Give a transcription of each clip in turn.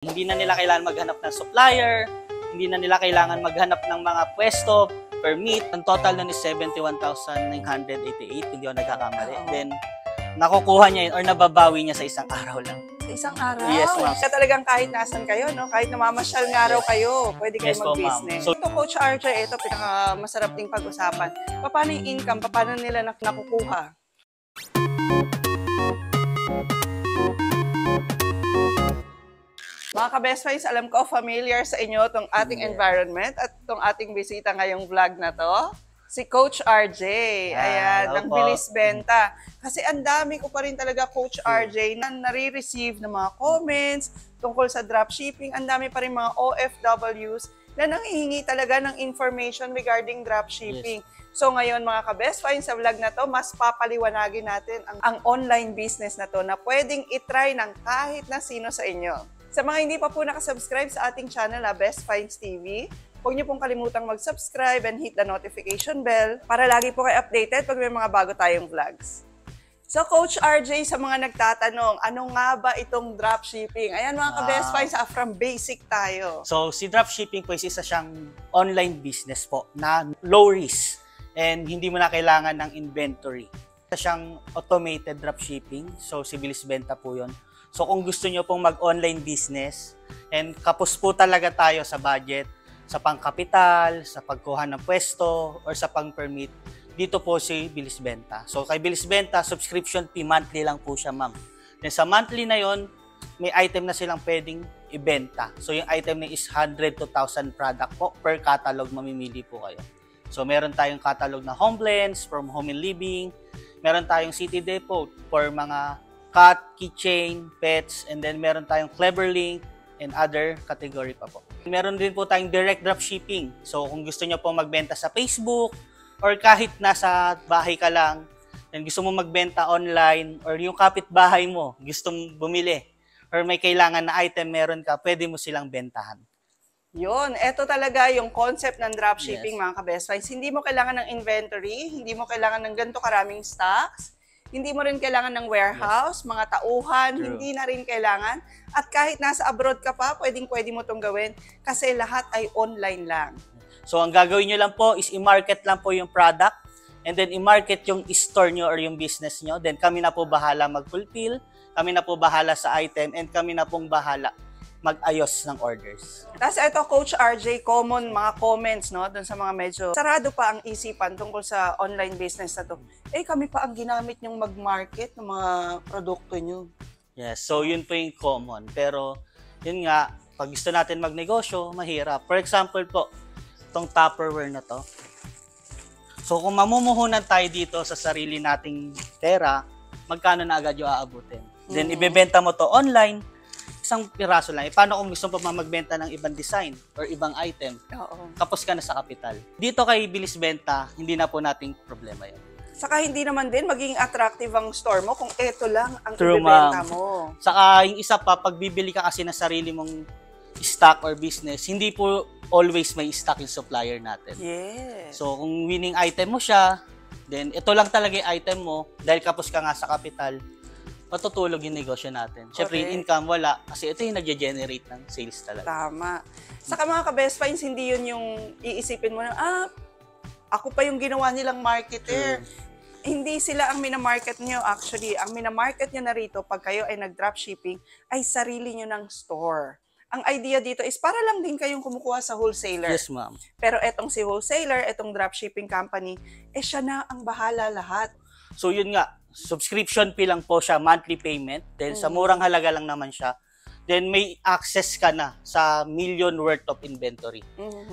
Hindi na nila kailangan maghanap ng supplier, hindi na nila kailangan maghanap ng mga pwesto, permit. Ang total nun is 71,988, hindi ako nagkakamali. Then, nakukuha niya yun or nababawi niya sa isang araw lang. Sa isang araw? Yes, ma'am. Kaya talagang kahit nasan kayo, no? Kahit namamasyal ng araw kayo, pwede kayo Yes po, mag-business. ma'am. Ito, Coach RJ, ito pinaka-masarap ding pag-usapan. Paano yung income? Paano nila nakukuha? Mga ka-best friends, alam ko familiar sa inyo itong ating environment at itong ating bisita ngayong vlog na to. Si Coach RJ. Ayan, ng Bilis Benta. Kasi ang dami ko pa rin talaga, Coach RJ, na nare-receive ng mga comments tungkol sa dropshipping. Ang dami pa rin mga OFWs na nanghihingi talaga ng information regarding dropshipping. Yes. So ngayon mga ka-best friends, sa vlog na to, mas papaliwanagin natin ang online business na to na pwedeng itry ng kahit na sino sa inyo. Sa mga hindi pa po nakasubscribe sa ating channel, Best Finds TV, huwag niyo pong kalimutang mag-subscribe and hit the notification bell para lagi po kayo updated pag may mga bago tayong vlogs. So, Coach RJ, sa mga nagtatanong, ano nga ba itong dropshipping? Ayan mga ka-best finds, from basic tayo. So, si dropshipping po is isa siyang online business po na low risk and hindi mo na kailangan ng inventory. Isa siyang automated dropshipping. So, si Bilis Benta po yun. So kung gusto nyo pong mag-online business and kapos po talaga tayo sa budget, sa pangkapital, sa pagkuha ng pwesto, or sa pang-permit, dito po si Bilis Benta. So kay Bilis Benta, subscription fee monthly lang po siya, ma'am. Then sa monthly na yon, may item na silang pwedeng ibenta. So yung item na is 100 to 1,000 product po per catalog, mamimili po kayo. So meron tayong catalog na home blends from home and living, meron tayong city depot for mga cat, keychain, pets, and then meron tayong Clever Link and other category pa po. Meron din po tayong direct dropshipping. So kung gusto nyo po magbenta sa Facebook or kahit nasa bahay ka lang and gusto mo magbenta online or yung kapitbahay mo gustong bumili or may kailangan na item meron ka, pwede mo silang bentahan. Yun, eto talaga yung concept ng dropshipping, Yes. mga ka-best finds. Hindi mo kailangan ng inventory, hindi mo kailangan ng ganito karaming stocks, hindi mo rin kailangan ng warehouse, mga tauhan, True. Hindi na rin kailangan. At kahit nasa abroad ka pa, pwede mo itong gawin kasi lahat ay online lang. So ang gagawin nyo lang po is i-market lang po yung product and then i-market yung store nyo or yung business nyo. Then kami na po bahala mag-fulfill, kami na po bahala sa item, and kami na pong bahala mag-ayos ng orders. Tapos ito, Coach RJ, common mga comments, no, dun sa mga medyo sarado pa ang isipan tungkol sa online business na to. Kami pa ang ginamit nyong mag-market ng mga produkto nyo. Yes, so yun po yung common. Pero yun nga, pag gusto natin magnegosyo, mahirap. For example po, itong Tupperware na to. So kung mamumuhunan tayo dito sa sarili nating pera, magkano na agad yung aabutin? Then ibebenta mo to online, isang piraso lang. Paano kung gusto pa magbenta ng ibang design or ibang item? Oo. Kapos ka na sa kapital. Dito kay Bilis Benta, hindi na po nating problema yun. Saka hindi naman din maging attractive ang store mo kung ito lang ang True, ibebenta ma'am. mo. Saka yung isa pa, pag bibili ka kasi ng sarili mong stock or business, hindi po always may stock yung supplier natin. Yes. So kung winning item mo siya, then ito lang talaga yung item mo, dahil kapos ka nga sa kapital, matutulog yung negosyo natin. Siyempre, yung income wala kasi ito yung nagge-generate ng sales talaga. Tama. Saka mga ka-best finds, hindi yun yung iisipin mo na, ako pa yung ginawa nilang marketer. Hindi sila ang minamarket nyo. Actually, ang minamarket nyo na rito pag kayo ay nag-dropshipping ay sarili nyo ng store. Ang idea dito is para lang din kayong kumukuha sa wholesaler. Yes, ma'am. Pero etong si wholesaler, etong dropshipping company, siya na ang bahala lahat. So yun nga, subscription fee lang po siya, monthly payment. Then sa murang halaga lang naman siya. Then may access ka na sa million worth of inventory.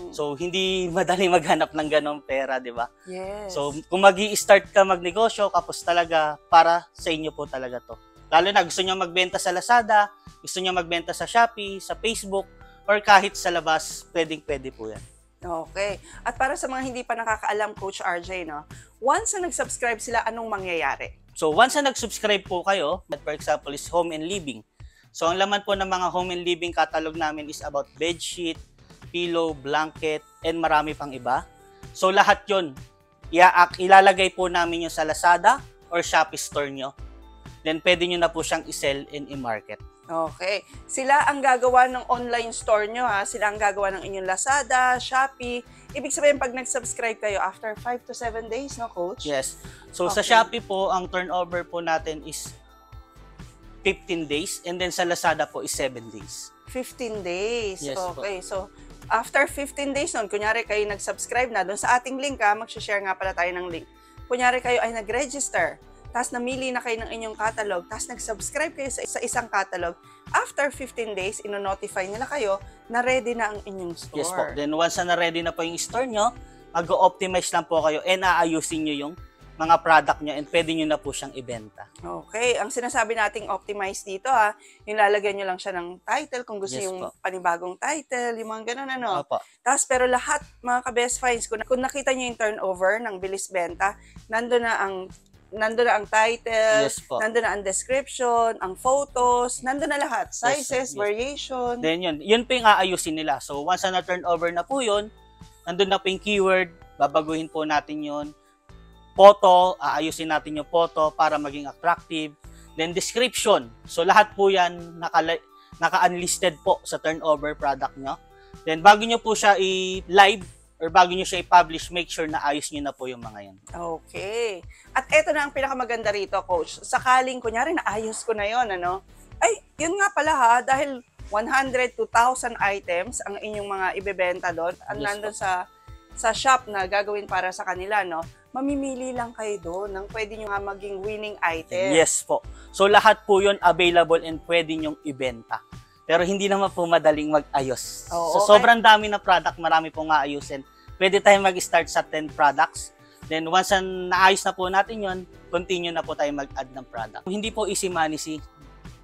So hindi madali maghanap ng ganong pera, di ba? Yes. So kung magi-start ka magnegosyo, kapos talaga para sa inyo po talaga to. Lalo na gusto niyo magbenta sa Lazada, gusto niyo magbenta sa Shopee, sa Facebook, or kahit sa labas, pwedeng-pwede po yan. Okay. At para sa mga hindi pa nakakaalam, Coach RJ, no? Once na nag-subscribe sila, anong mangyayari? So once na nag-subscribe po kayo, for example is home and living. So ang laman po ng mga home and living catalog namin is about bedsheet, pillow, blanket, and marami pang iba. So lahat yon ilalagay po namin yung sa Lazada or Shopee store nyo. Then pwede nyo na po siyang i-sell and i-market. Okay. Sila ang gagawa ng online store nyo, ha? Sila ang gagawa ng inyong Lazada, Shopee. Ibig sabihin, pag nag-subscribe kayo, after 5 to 7 days, no, Coach? Yes. So sa Okay. Shopee po, ang turnover po natin is 15 days and then sa Lazada po is 7 days. 15 days. Yes po. Okay. So, after 15 days nun, kunyari kayo nag-subscribe na, doon sa ating link, ha, mag-share nga pala tayo ng link. Kunyari kayo ay nag-register, tapos namili na kayo ng inyong catalog, tapos nag-subscribe kayo sa isang catalog, after 15 days, ino-notify nila kayo na ready na ang inyong store. Yes po. Then once na ready na po yung store nyo, mag-optimize lang po kayo and aayusin nyo yung mga product nyo and pwede nyo na po siyang ibenta. Okay. Ang sinasabi nating optimize dito, ha, yung lalagyan nyo lang siya ng title kung gusto Yes yung po. panibagong title, yung mga ganun, ano. Opo. Tapos pero lahat, mga ka-best finds, kung nakita nyo yung turnover ng bilis benta, nandun na ang title, Yes po. nandun na ang description, ang photos, nandun na lahat. Sizes, Yes. variation. Then yun po yung aayusin nila. So once na turnover na po yun, nandun na po yung keyword, babaguhin po natin yun. Photo, aayusin natin yung photo para maging attractive. Then description. So lahat po yan naka-unlisted po sa turnover product nyo. Then bago nyo po siya i-live or bago nyo siya i-publish, make sure na ayos nyo na po yung mga yan. Okay. At eto na ang pinakamaganda rito, Coach. Sakaling, kunyari, naayos ko na yon, ano? Ay, yun nga pala, ha, dahil 100 to 1,000 items ang inyong mga ibebenta doon, ang Yes nandun sa shop na gagawin para sa kanila, no? Mamimili lang kayo doon ng pwede nyo nga maging winning item. Yes po. So lahat po yun available and pwede nyong ibenta. Pero hindi naman po madaling mag-ayos. Oo, So sobrang dami na product, marami pong aayusin. Pwede tayong mag-start sa 10 products. Then once naayos na po natin yun, continue na po tayo mag-add ng product. Hindi po easy money si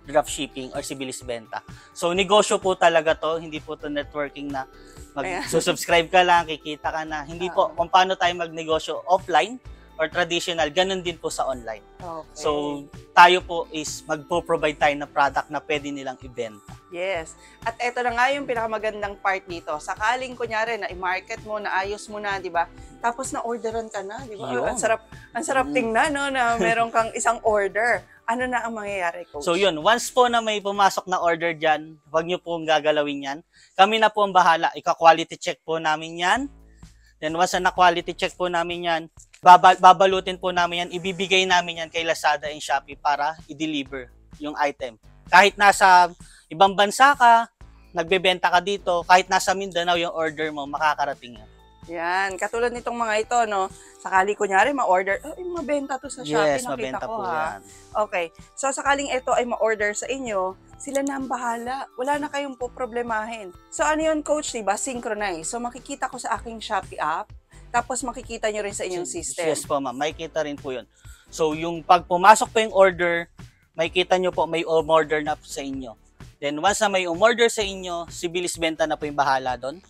dropshipping or si bilis benta. So negosyo po talaga to, hindi po to networking na mag-subscribe ka lang, kikita ka na. Hindi po, kung paano tayo magnegosyo offline or traditional, ganun din po sa online. Okay. So, tayo po is magpo-provide tayo ng product na pwede nilang ibenta. Yes. At eto na nga yung pinakamagandang part dito. Sakaling, kunyari, na i-market mo, naayos mo na, di ba? Tapos na-orderan ka na, di ba? Yun. Ang sarap tingnan, no, na meron kang isang order. Ano na ang mangyayari, Coach? So yun, once po na may pumasok na order dyan, huwag nyo pong gagalawin yan. Kami na po ang bahala. Ika-quality check po namin yan. Then once na quality check po namin yan, babalutin po namin yan, ibibigay namin yan kay Lazada and Shopee para i-deliver yung item. Kahit nasa ibang bansa ka, nagbebenta ka dito, kahit nasa Mindanao yung order mo, makakarating yan. Yan, katulad nitong mga ito, no? Sakali kunyari ma-order, mabenta to sa Shopee, Yes, nakita mabenta ko, po ha. yan. Okay. So sakaling ito ay ma-order sa inyo, sila na ang bahala. Wala na kayong problemahin. So ano yun, Coach, diba? Synchronize. So makikita ko sa aking Shopee app, tapos makikita nyo rin sa inyong system. Yes po, ma'am. Makikita rin po yun. So yung pag pumasok po yung order, makikita nyo po may umorder na po sa inyo. Then once na may umorder sa inyo, si bilis benta na po yung bahala doon.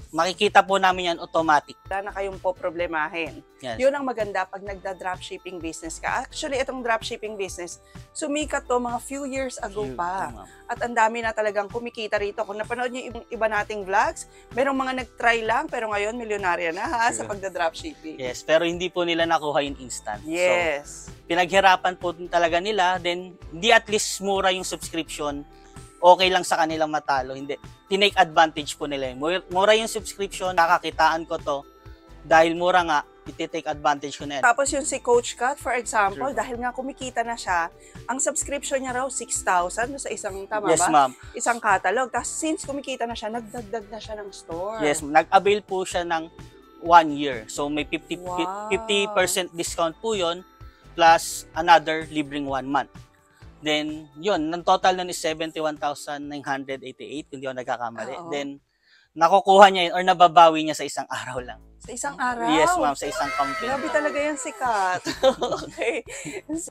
Makikita po namin yan automatic. Wala na kayong problemahin. Yes. Yun ang maganda pag nagda-dropshipping business ka. Actually, itong dropshipping business, sumikat to mga few years ago pa. At ang dami na talagang kumikita rito. Kung napanood niyo yung iba nating vlogs, merong mga nag-try lang, pero ngayon milyonarya na, ha, sa pagda-dropshipping. Yes, pero hindi po nila nakuha yung instant. Yes. So, pinaghirapan po talaga nila, then hindi at least mura yung subscription, okay lang sa kanilang matalo. Hindi. Tinake advantage po nila. Mura yung subscription, nakakitaan ko to. Dahil mura nga, iti-take advantage ko na yan. Tapos yung si Coach Kat, for example, True. dahil nga kumikita na siya, ang subscription niya raw 6,000 sa isang, tama Yes, ba? ma'am. Isang catalog. Tapos since kumikita na siya, nagdagdag na siya ng store. Yes, nag-avail po siya ng 1 year. So may 50% Wow. 50% discount po yon plus another libreng 1 month. Then, yun, ng total nun is 71,988 kung di ako nagkakamali. Oo. Then, nakukuha niya yun or nababawi niya sa isang araw lang. Sa isang araw? Yes, ma'am, sa isang campaign. Grabe talaga yan si Kat. Okay.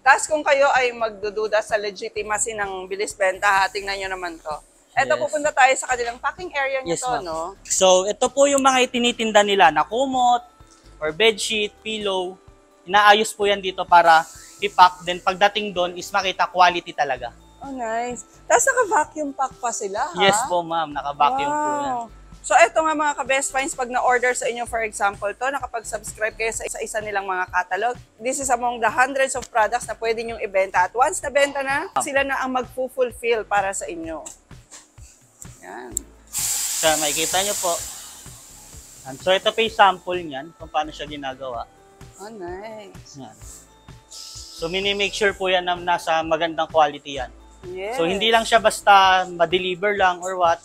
Tapos kung kayo ay magdududa sa legitimacy ng bilis benta, tingnan nyo naman to. Eto, Yes. pupunta tayo sa kanilang packing area nyo Yes, to, ma'am. no? So, ito po yung mga itinitinda nila na kumot or bedsheet, pillow. Inaayos po yan dito para i-pack. Then, pagdating doon is makita quality talaga. Oh, nice. Tapos naka-vacuum pack pa sila, ha? Yes po, ma'am. Naka-vacuum po yan. So eto nga mga ka-best finds, pag na-order sa inyo for example to, nakapag-subscribe kayo sa isa-isa nilang mga catalog, this is among the hundreds of products na pwede nyong ibenta. At once na benta na, sila na ang mag-fulfill para sa inyo. Yan. So, makikita nyo po. So, ito pa yung sample niyan kung paano siya ginagawa. Oh, nice. Yan. So, minimake sure po yan na nasa magandang quality yan. Yes. So, hindi lang siya basta ma-deliver lang or what.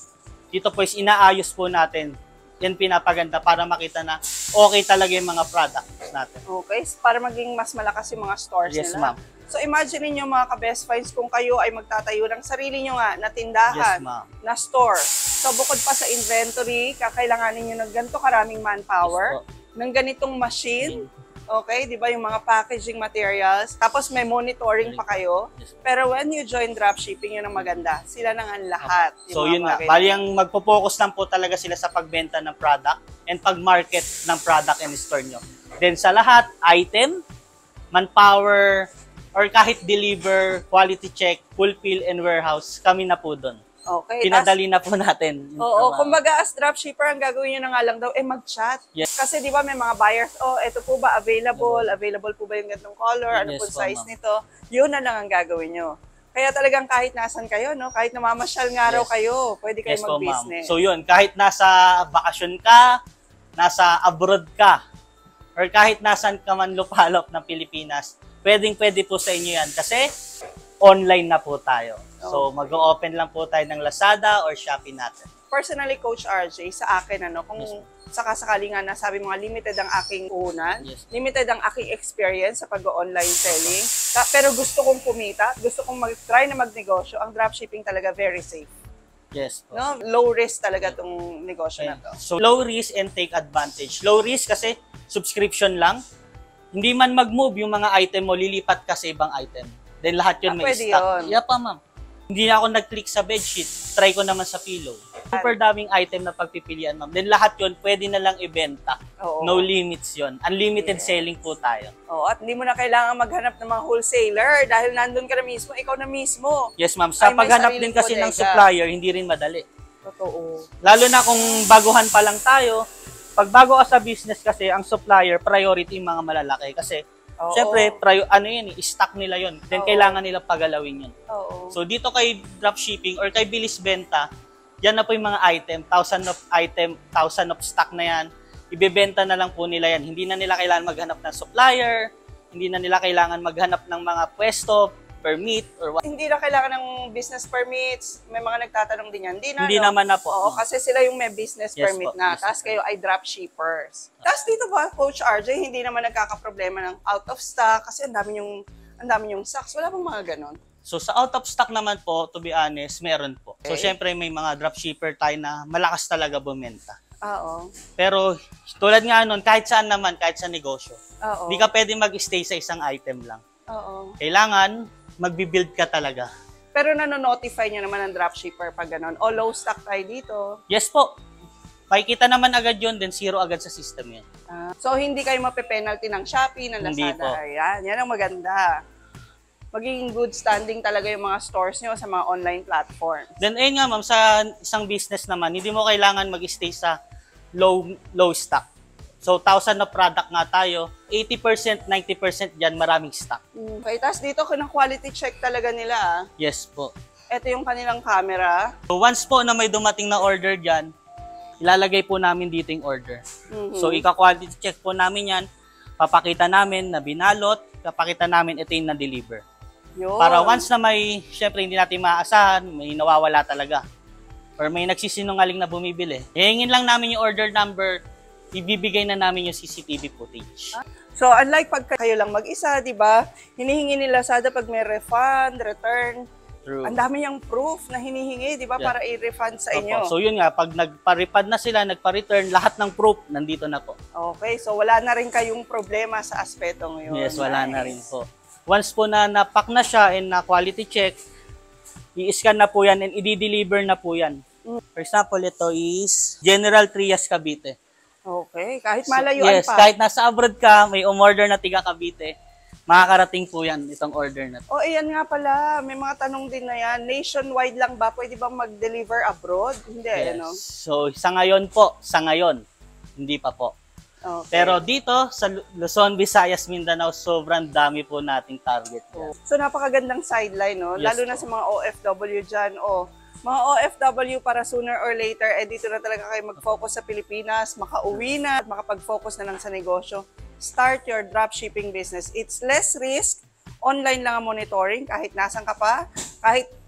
Dito po is inaayos po natin. Yan pinapaganda para makita na okay talaga yung mga products natin. Okay, para maging mas malakas yung mga stores Yes, nila. ma'am. So imagine niyo mga ka-best finds kung kayo ay magtatayo ng sarili nyo nga na tindahan, Yes, ma'am. na store. So bukod pa sa inventory, kakailanganin nyo ng ganito karaming manpower, Yes, ng ganitong machine, okay, di ba yung mga packaging materials, tapos may monitoring pa kayo. Yes. Pero when you join dropshipping, yun ang maganda. Sila nang ang lahat. So, mga yun nga. bagay Bali, ang magpo-focus lang po talaga sila sa pagbenta ng product and pag-market ng product and store nyo. Then, sa lahat, item, manpower, or kahit deliver, quality check, fulfill, and warehouse, kami na po doon. Okay. Pinadali na po natin. Oo, kumbaga as dropshipper, ang gagawin nyo na nga lang daw, mag-chat. Yes. Kasi di ba may mga buyers, ito po ba available? Available po ba yung ganitong color? Ano Yes, po po, size ma'am. nito? Yun na lang ang gagawin nyo. Kaya talagang kahit nasan kayo, no? Kahit namamasyal nga raw Yes. kayo, pwede kayo Yes po, ma'am. mag-business. So, yun. Kahit nasa bakasyon ka, nasa abroad ka, or kahit nasan ka man lupalop ng Pilipinas, pwedeng-pwede po sa inyo yan. Kasi, online na po tayo. So, mag-open lang po tayo ng Lazada or Shopee natin. Personally, Coach RJ, sa akin, kung sakasakali nga na sabi mga limited ang aking puhunan, Yes. limited ang aking experience sa pag-online selling, pero gusto kong kumita, gusto kong mag-try na magnegosyo, ang dropshipping talaga very safe. Yes po. No? Low risk talaga itong negosyo na to. So, low risk and take advantage. Low risk kasi subscription lang. Hindi man mag-move yung mga item mo, lilipat ka sa ibang item. Then lahat yun may pwede stock. yun. Yeah pa, ma'am. Hindi na ako nag-click sa bedsheet. Try ko naman sa pillow. Super daming item na pagpipilian, ma'am. Then lahat yun, pwede na lang ibenta. Oo. No limits yun. Unlimited selling po tayo. Oo, at hindi mo na kailangan maghanap ng mga wholesaler dahil nandun ka na mismo, ikaw na mismo. Yes, ma'am. Sa Ay, may paghanap sariling din kasi ng bodega. supplier, hindi rin madali. Totoo. Lalo na kung baguhan pa lang tayo, pag bago ka sa business kasi, ang supplier, priority yung mga malalaki. Kasi, Oo. syempre, stock nila yon. Then, Oo. kailangan nila pagalawin yun. Oo. So, dito kay dropshipping or kay bilis benta, yan na po yung mga item, 1,000 of stock na yan. Ibebenta na lang po nila yan. Hindi na nila kailangan maghanap ng supplier, hindi na nila kailangan maghanap ng mga pwesto, permit, or what. Hindi na kailangan ng business permits. May mga nagtatanong din yan. Hindi naman na po. Oo, kasi sila yung may business Yes permit po, na. yes Tapos po. kayo ay dropshippers. Tapos dito ba, Coach RJ, hindi naman nagkakaproblema ng out of stock kasi ang dami yung stocks. Wala bang mga ganon? So, sa out of stock naman po, to be honest, meron po. So, Okay. syempre, may mga dropshipper tayo na malakas talaga bumenta. Oo. Pero, tulad nga nun, kahit saan naman, kahit sa negosyo, Oo. hindi ka pwede mag-stay sa isang item lang. Oo. Kailangan, magbi-build ka talaga. Pero nano-notify nyo naman ng dropshipper pag ganon. O low stock tayo dito. Yes po. Makikita naman agad yun, then zero agad sa system yun. So, hindi kayo mape-penalty ng Shopee, ng Hindi Lazada. po. Ayan, yan ang maganda. Magiging good standing talaga yung mga stores nyo sa mga online platforms. Then, ayun nga ma'am, sa isang business naman, hindi mo kailangan mag-stay sa low stock. So, 1,000 na product nga tayo, 80%, 90% dyan, maraming stock. Okay, tapos dito, quality check talaga nila. Yes po. Ito yung kanilang camera. So, once po na may dumating na order dyan, ilalagay po namin dito yung order. So, ika-quality check po namin yan, papakita namin na binalot, papakita namin ito yung na-deliver. Yun. Para once na may, syempre hindi natin maaasahan, may nawawala talaga. Or may nagsisinungaling na bumibili. Hihingin lang namin yung order number, ibibigay na namin yung CCTV footage. So, unlike pag kayo lang mag-isa, di ba? Hinihingi nila Lazada pag may refund, return. True. Ang dami niyang proof na hinihingi, di ba? Yeah. Para i-refund sa inyo. Opo. So yun nga, pag nagpa-refund na sila, nagpa-return, lahat ng proof nandito na po. Okay, so wala na rin kayong problema sa aspeto ngayon. Yes, wala na rin Nice. po. Once po na napak na siya and na quality check, i-scan na po yan and i-deliver na po yan. For example, ito is General Trias Cavite. Okay, kahit malayuan Yes, pa. kahit nasa abroad ka, may umorder na tiga Cavite, makakarating po yan, itong order na to. Oh, ayan nga pala. May mga tanong din na yan. Nationwide lang ba? Pwede bang mag-deliver abroad? Hindi, Yes. ano? So, sa ngayon po, hindi pa po. Okay. Pero dito, sa Luzon, Visayas, Mindanao, sobrang dami po nating target. Yan. So, napakagandang sideline, no? Yes, Lalo na po. sa mga OFW dyan. O, mga OFW para sooner or later, dito na talaga kayo mag-focus sa Pilipinas, makauwi na, at makapag-focus na lang sa negosyo. Start your dropshipping business. It's less risk. Online lang ang monitoring kahit nasan ka pa.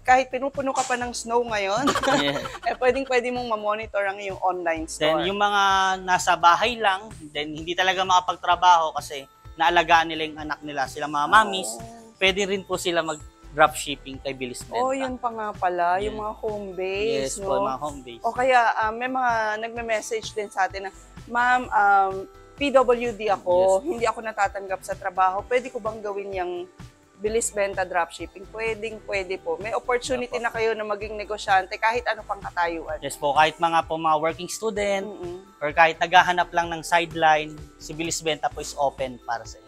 Kahit pinupuno ka pa ng snow ngayon, Yeah. pwedeng-pwede mong ma-monitor ang iyong online store. Then, yung mga nasa bahay lang, then hindi talaga makapagtrabaho kasi naalagaan nila yung anak nila, sila mga mommies, pwede rin po sila mag-dropshipping kay Bilis Benta. Oh, yun pa nga pala, yung mga home base, Yes no? po, mga home base. O kaya, may mga nagme-message din sa atin na, Ma'am, PWD ako, hindi ako natatanggap sa trabaho, pwede ko bang gawin yung Bilis Benta dropshipping? Pwede po. May opportunity na kayo na maging negosyante kahit ano pang katayuan. Yes po, kahit mga working student, or kahit naghahanap lang ng sideline, si Bilis Benta po is open para sa inyo.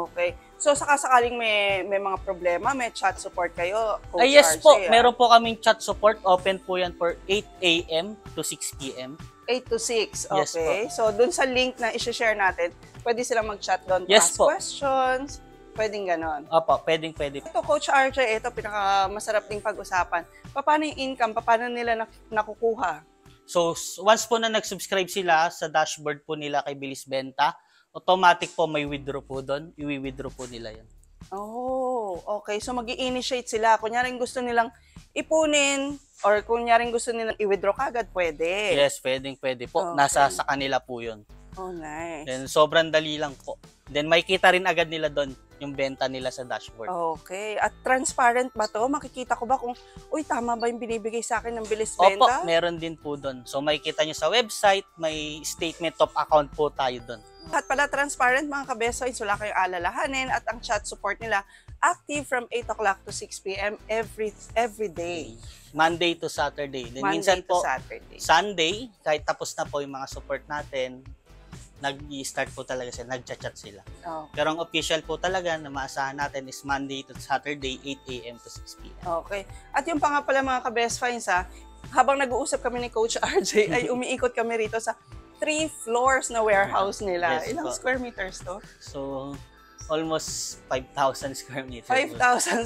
Okay. So, sakasakaling may mga problema, may chat support kayo, Coach Yes RJ, po, meron po kaming chat support, open po yan for 8 a.m. to 6 p.m. 8 to 6, Yes okay. So, dun sa link na i-share natin, pwede silang mag-chat doon to Yes ask po. questions, pwedeng ganon. Opo, pwede. Ito, Coach RJ, ito pinaka-masarap ding pag-usapan. Paano yung income? Paano nila nakukuha? So, once po na nag-subscribe sila sa dashboard po nila kay Bilis Benta, automatic po may withdraw po doon. I-withdraw po nila yan. Oh, okay. So, mag-i-initiate sila. Kunyaring gusto nilang ipunin or kunyaring gusto nilang i-withdraw kagad, pwede. Yes, pwede po. Okay. Nasa sa kanila po yun. Oh, nice. Then, sobrang dali lang po. Then, makikita rin agad nila doon yung benta nila sa dashboard. Okay. At transparent ba to? Makikita ko ba kung, uy, tama ba yung binibigay sa akin ng Bilis Opo, Benta? meron din po doon. So, makikita nyo sa website, may statement of account po tayo doon. At pala transparent mga kabesoys, wala kayong alalahanin at ang chat support nila active from 8 o'clock to 6 p.m. every day. Monday to Saturday. Then, Monday minsan to po, Saturday. Sunday, kahit tapos na po yung mga support natin, nag-i-start po talaga sila, nag-chat sila. Oh. Pero ang official po talaga na maasahan natin is Monday to Saturday, 8 a.m. to 6 p.m. Okay. At yung pa nga pala mga ka-best finds habang nag-uusap kami ni Coach RJ, ay umiikot kami rito sa 3 floors na warehouse nila. Yes, Ilang po. square meters to? So, almost 5,000 square meters. 5,000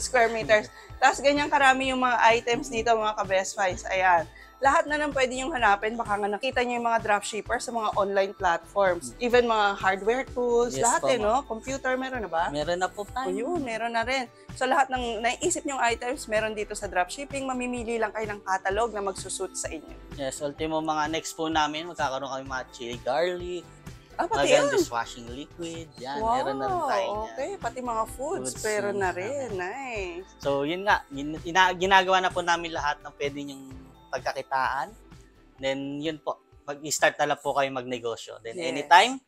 square meters. Tapos ganyan karami yung mga items dito mga ka-best finds. Ayan. Lahat na nang pwede yung hanapin. Baka nga nakita nyo yung mga dropshippers sa mga online platforms. Even mga hardware tools, Yes, lahat po, no? Computer, meron na ba? Meron na po tayo. O yun, meron na rin. So lahat ng naiisip nyong items, meron dito sa dropshipping. Mamimili lang kayo ng catalog na magsusuit sa inyo. Yes, ultimo mga next po namin, magkakaroon kami mga chili garlic, Pati yan. dishwashing liquid, yan, Wow, meron na rin tayo niyan. okay. Pati mga foods, Foods, meron na yun. rin. Nice. So, yun nga, ginagawa na po namin lahat ng pwede yung pagkakitaan. Then, yun po, mag-start na lang po kayo magnegosyo. Then, Yes. anytime,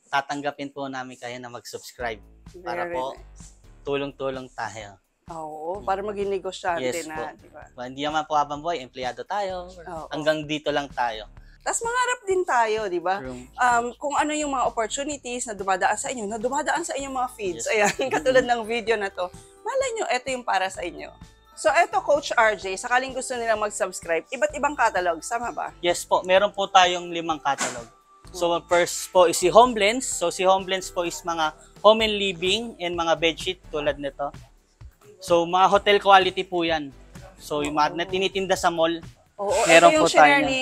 tatanggapin po namin kayo na mag-subscribe para Very po nice. tulong-tulong tayo. Oo, para maging negosyante Yes na, po. di ba? Hindi naman po habang buhay, empleyado tayo. Oo. Hanggang dito lang tayo. Tapos mangarap din tayo, di ba? True. Kung ano yung mga opportunities na dumadaan sa inyo, na dumadaan sa inyong mga feeds. Yes. Ayan, katulad ng video na to. Malay nyo, ito yung para sa inyo. So, eto Coach RJ, sakaling gusto nilang mag-subscribe, iba't ibang catalog, sama ba? Yes po, meron po tayong 5 catalog. So, first po is si Homeblends. So, si Homeblends po is mga home and living and mga bedsheet tulad nito. So, mga hotel quality po yan. So, yung mga na tinitinda sa mall. Oo, Meron ito yung po tayo share na. ni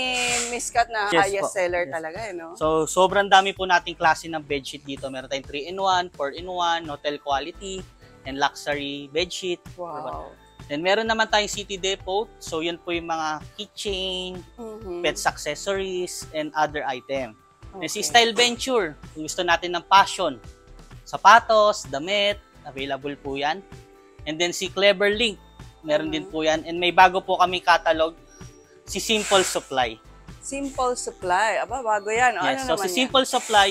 Miss Kat na Yes highest po. seller Yes. talaga, no? So, sobrang dami po nating klase ng bedsheet dito. Meron tayong 3-in-1, 4-in-1, hotel quality, and luxury bedsheet. Wow. Then, meron naman tayong City Depot. So, yun po yung mga keychain, Mhm. pets accessories, and other item. Then, si Okay. Style Venture, kung gusto natin ng fashion, sapatos, damit, available po yan. And then si Clever Link, meron din po yan. And may bago po kami catalog, si Simple Supply. Simple Supply. Aba, bago yan. O, Yes, ano so naman si Simple Supply,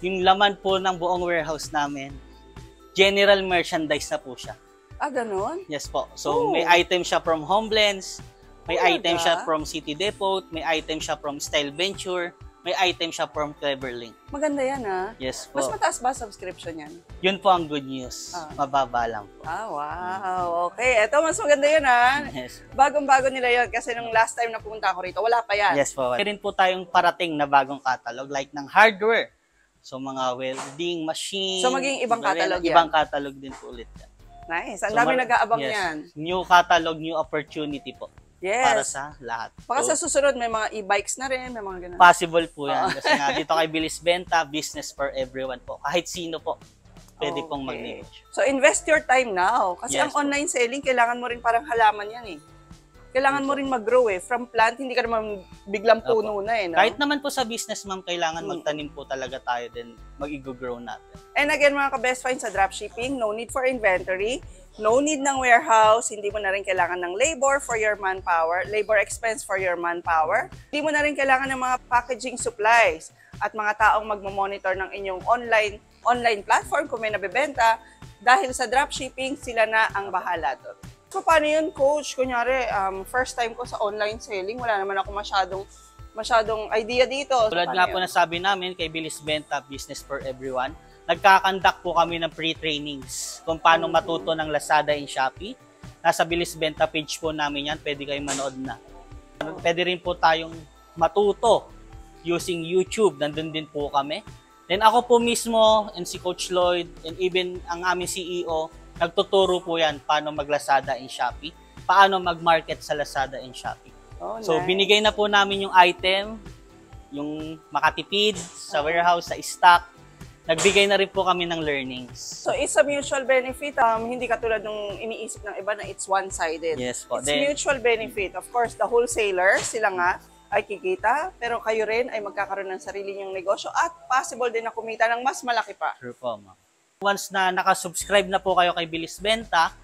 yung laman po ng buong warehouse namin, general merchandise na po siya. Ganun? Yes po. So Oh. may item siya from Homeblends, may Talaga? item siya from City Depot, may item siya from Style Venture, may item siya from Cleverlink. Maganda yan, ha? Yes po. Mas mataas ba subscription yan? Yun po ang good news. Mababa lang po. Wow. Okay. Ito, mas maganda yun, ha? Yes. Bagong-bago nila yun. Kasi nung last time na pumunta ako rito, wala pa yan. Yes po. Meron po tayong parating na bagong catalog like ng hardware. So, mga welding machine. So, maging ibang catalog yan? Ibang catalog din po ulit yan. Nice. Ang dami nag-aabang yes. yan. New catalog, new opportunity po. Yes. Para sa lahat. Baka sa So, susunod, may mga e-bikes na rin, may mga ganun. possible po yan. Kasi nga, dito kay Bilis Benta, business for everyone po. Kahit sino po, pwede pong mag-negosyo. So, invest your time now. Kasi Yes, ang online selling, kailangan mo rin parang halaman yan eh. Kailangan mo rin mag-grow eh. From plant, hindi ka naman biglang puno na eh. No? Kahit naman po sa business, ma'am, kailangan magtanim po talaga tayo din mag-grow natin. And again, mga ka-best find sa dropshipping, no need for inventory, no need ng warehouse, hindi mo na rin kailangan ng labor for your manpower, labor expense for your manpower. Hindi mo na rin kailangan ng mga packaging supplies at mga taong magmo-monitor ng inyong online platform kung may nabebenta. Dahil sa dropshipping, sila na ang bahala doon. So, paano yun, coach? Kunyari, first time ko sa online selling, wala naman ako masyadong idea dito. So, Tulad nga po na sabi namin kay Bilis Benta, Business for Everyone, nagkakandak po kami ng pre-trainings kung paano matuto ng Lazada and Shopee. Nasa Bilis Benta page po namin yan, pwede kayong manood na. Pwede rin po tayong matuto using YouTube, nandun din po kami. Then ako po mismo, and si Coach Lloyd, and even ang aming CEO, nagtuturo po yan paano mag-Lazada and Shopee, paano mag-market sa Lazada and Shopee. Oh, So, nice. binigay na po namin yung item, yung makatipid sa warehouse, sa stock. Nagbigay na rin po kami ng learnings. So, it's a mutual benefit. Hindi katulad nung iniisip ng iba na it's one-sided. Yes po. It's mutual benefit. Of course, the wholesaler, sila nga, ay kikita, pero kayo rin ay magkakaroon ng sarili niyong negosyo at possible din na kumita ng mas malaki pa. True po, ma'am. Once na nakasubscribe na po kayo kay Bilis Benta,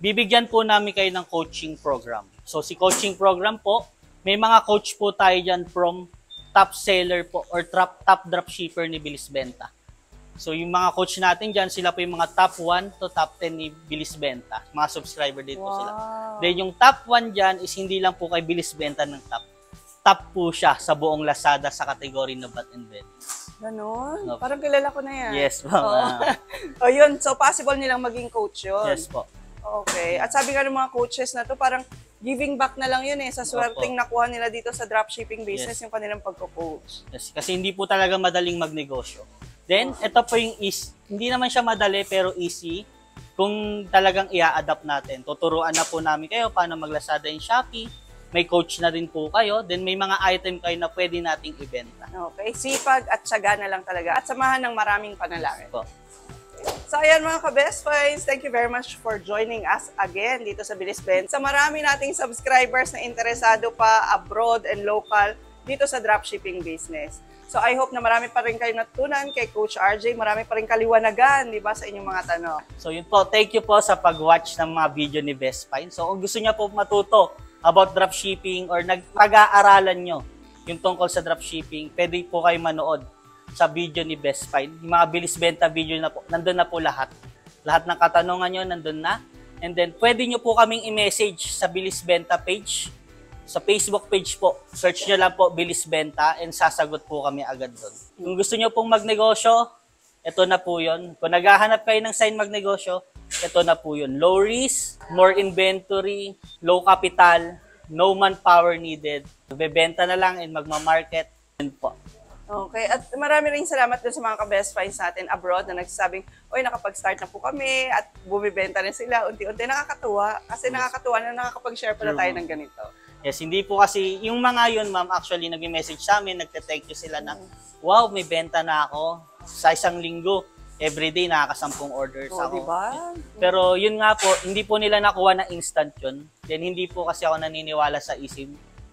bibigyan po namin kayo ng coaching program. So, si coaching program po, may mga coach po tayo dyan from top seller po or top dropshipper ni Bilis Benta. So, yung mga coach natin dyan, sila po yung mga top 1 to top 10 ni Bilis Benta. Mga subscriber dito sila. Then, yung top 1 dyan is hindi lang po kay Bilis Benta ng top. Top po siya sa buong Lazada sa kategory na Bat and Bed. Ganon? Opo. Parang kilala ko na yan. Yes, ma'am. O yun, so possible nilang maging coach yun. Yes po. Okay. At sabi nga ng mga coaches na to, parang giving back na lang yun eh, sa swerteng nakuha nila dito sa dropshipping business, yung kanilang pagko-coach. Yes, kasi hindi po talaga madaling magnegosyo. Then, ito po yung hindi naman siya madali pero easy kung talagang i-adapt natin. Tuturuan na po namin kayo paano mag-Lazada and Shopee. May coach na din po kayo. Then, may mga item kayo na pwede nating ibenta. Okay. Sipag at tiyaga na lang talaga. At samahan ng maraming panalangin. Po. So ayan mga ka-best finds, thank you very much for joining us again dito sa Bilis Ben. Sa marami nating subscribers na interesado pa abroad and local dito sa dropshipping business. So I hope na marami pa rin kayo natutunan kay Coach RJ, marami pa rin kaliwanagan, di ba, sa inyong mga tanong. So yun po, thank you po sa pag-watch ng mga video ni Best Find. So kung gusto niya po matuto about dropshipping or nagpag-aaralan nyo yung tungkol sa dropshipping, pwede po kayo manood sa video ni Best Find. Yung mga Bilis Benta video na po, nandun na po lahat. Lahat ng katanungan nyo, nandun na. And then, pwede nyo po kaming i-message sa Bilis Benta page. Sa Facebook page po, search nyo lang po Bilis Benta and sasagot po kami agad doon. Kung gusto nyo pong magnegosyo, ito na po yun. Kung naghahanap kayo ng sign magnegosyo, ito na po yun. Low risk, more inventory, low capital, no manpower needed. Bebenta na lang and magmamarket. Yun po. Okay, at marami rin salamat dun sa mga ka-best finds natin abroad na nagsasabing, oy, nakapag-start na po kami at bumibenta na sila. Unti-unti nakakatuwa kasi nakakatuwa na nakakapag-share pala tayo ng ganito. Yes, hindi po kasi, yung mga yun, ma'am, actually, nag-message sa amin, nagte-thank you sila na, wow, may benta na ako. Sa isang linggo, everyday, nakakasampung orders ako. Diba? Pero yun nga po, hindi po nila nakuha na instant yun. Then hindi po kasi ako naniniwala sa easy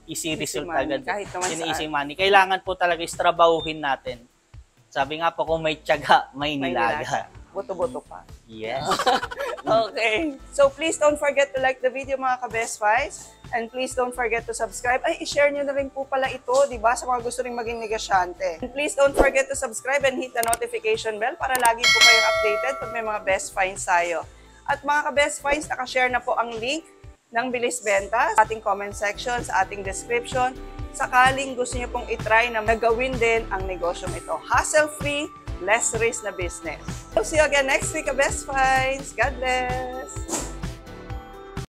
result money, agad. kahit naman Yung saan. easy money. Kailangan po talaga istrabahuhin natin. Sabi nga po, kung may tiyaga, may nilaga. Buto-buto pa. Yes. Okay. So please don't forget to like the video mga ka-best finds. And please don't forget to subscribe. Ay, i-share nyo na rin po pala ito, di ba? Sa mga gusto rin maging negosyante. And please don't forget to subscribe and hit the notification bell para lagi po kayong updated pag may mga best finds tayo. At mga ka-best finds, nakashare na po ang link ng Bilis Benta sa ating comment section, sa ating description, sakaling gusto niyo pong itry na nagawin din ang negosyong ito. Hassle-free, less risk na business. So, see you again next week, Best Finds. God bless!